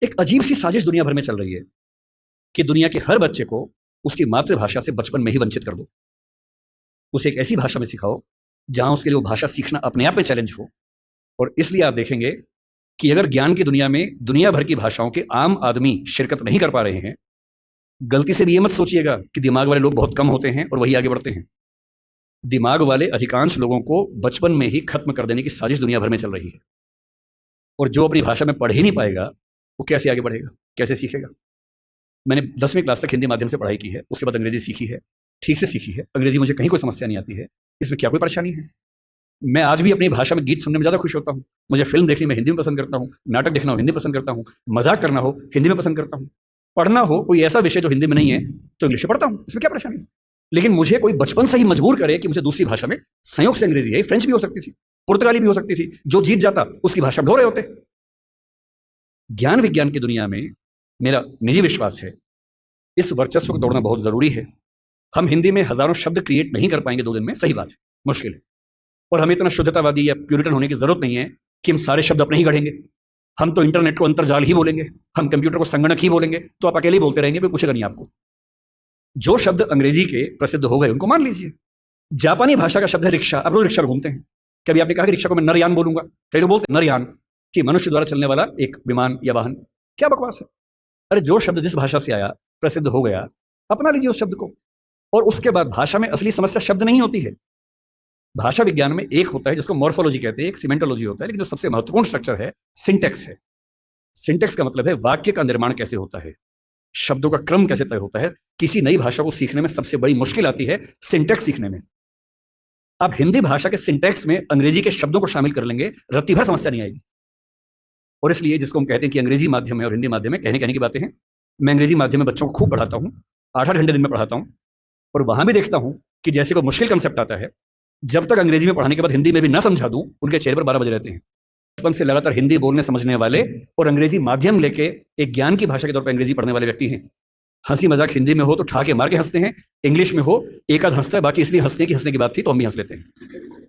एक अजीब सी साजिश दुनिया भर में चल रही है कि दुनिया के हर बच्चे को उसकी मातृभाषा से बचपन में ही वंचित कर दो। उसे एक ऐसी भाषा में सिखाओ जहां उसके लिए वो भाषा सीखना अपने आप में चैलेंज हो। और इसलिए आप देखेंगे कि अगर ज्ञान की दुनिया में दुनिया भर की भाषाओं के आम आदमी शिरकत नहीं कर पा रहे हैं, गलती से भी ये मत सोचिएगा कि दिमाग वाले लोग बहुत कम होते हैं और वही आगे बढ़ते हैं। दिमाग वाले अधिकांश लोगों को बचपन में ही खत्म कर देने की साजिश दुनिया भर में चल रही है। और जो अपनी भाषा में पढ़ ही नहीं पाएगा वो कैसे आगे बढ़ेगा, कैसे सीखेगा। मैंने 10वीं क्लास तक हिंदी माध्यम से पढ़ाई की है, उसके बाद अंग्रेजी सीखी है, ठीक से सीखी है। अंग्रेजी मुझे कहीं कोई समस्या नहीं आती है, इसमें क्या कोई परेशानी है। मैं आज भी अपनी भाषा में गीत सुनने में ज़्यादा खुश होता हूँ। मुझे फिल्म देखनी मैं हिंदी में पसंद करता हूँ, नाटक देखना हो हिंदी में पसंद करता हूँ, मजाक करना हो हिंदी में पसंद करता हूँ, पढ़ना हो कोई ऐसा विषय जो हिंदी में नहीं है तो इंग्लिश में पढ़ता हूँ, इसमें क्या परेशानी है। लेकिन मुझे कोई बचपन से ही मजबूर करे कि मुझे दूसरी भाषा में, संयोग से अंग्रेजी है, फ्रेंच भी हो सकती थी, पुर्तगाली भी हो सकती थी, जो जीत जाता उसकी भाषा ढो रहे होते। ज्ञान विज्ञान की दुनिया में मेरा निजी विश्वास है इस वर्चस्व को तोड़ना बहुत जरूरी है। हम हिंदी में हजारों शब्द क्रिएट नहीं कर पाएंगे 2 दिन में, सही बात है, मुश्किल है। और हमें इतना शुद्धतावादी या प्यूरिटन होने की जरूरत नहीं है कि हम सारे शब्द अपने ही गढ़ेंगे। हम तो इंटरनेट को अंतर्जाल ही बोलेंगे, हम कंप्यूटर को संगणक ही बोलेंगे, तो आप अकेले ही बोलते रहेंगे, कोई पूछेगा नहीं आपको। जो शब्द अंग्रेजी के प्रसिद्ध हो गए उनको मान लीजिए। जापानी भाषा का शब्द है रिक्शा, आप रोज रिक्शा घूमते हैं, कभी आपने कहा कि रिक्शा को मैं नरयान बोलूंगा? कई लोग बोलते हैं नरयान कि मनुष्य द्वारा चलने वाला एक विमान या वाहन। क्या बकवास है। अरे जो शब्द जिस भाषा से आया, प्रसिद्ध हो गया, अपना लीजिए उस शब्द को। और उसके बाद भाषा में असली समस्या शब्द नहीं होती है। भाषा विज्ञान में एक होता है जिसको मॉर्फोलॉजी कहते हैं, एक सिमेंटोलॉजी होता है, लेकिन जो सबसे महत्वपूर्ण स्ट्रक्चर है सिंटेक्स है। सिंटेक्स का मतलब है वाक्य का निर्माण कैसे होता है, शब्दों का क्रम कैसे तय होता है। किसी नई भाषा को सीखने में सबसे बड़ी मुश्किल आती है सिंटेक्स सीखने में। आप हिंदी भाषा के सिंटेक्स में अंग्रेजी के शब्दों को शामिल कर लेंगे, रत्ती भर समस्या नहीं आएगी। और इसलिए जिसको हम कहते हैं कि अंग्रेजी माध्यम है और हिंदी माध्यम है, कहने की बातें हैं। मैं अंग्रेजी माध्यम में बच्चों को खूब पढ़ाता हूँ, 8-8 घंटे दिन में पढ़ाता हूँ। और वहां भी देखता हूँ कि जैसे कोई मुश्किल कंसेप्ट आता है, जब तक अंग्रेजी में पढ़ाने के बाद हिंदी में भी ना समझा दूं, उनके चेहरे पर 12 बजे रहते हैं। बचपन से लगातार हिंदी बोलने समझने वाले और अंग्रेजी माध्यम लेके एक ज्ञान की भाषा के तौर पर अंग्रेजी पढ़ने वाले व्यक्ति हैं। हंसी मजाक हिंदी में हो तो ठाके मार के हंसते हैं, इंग्लिश में हो एक आध हंसता है, बाकी इसलिए हंसते हैं कि हंसने की बात थी तो हम भी हंस लेते हैं।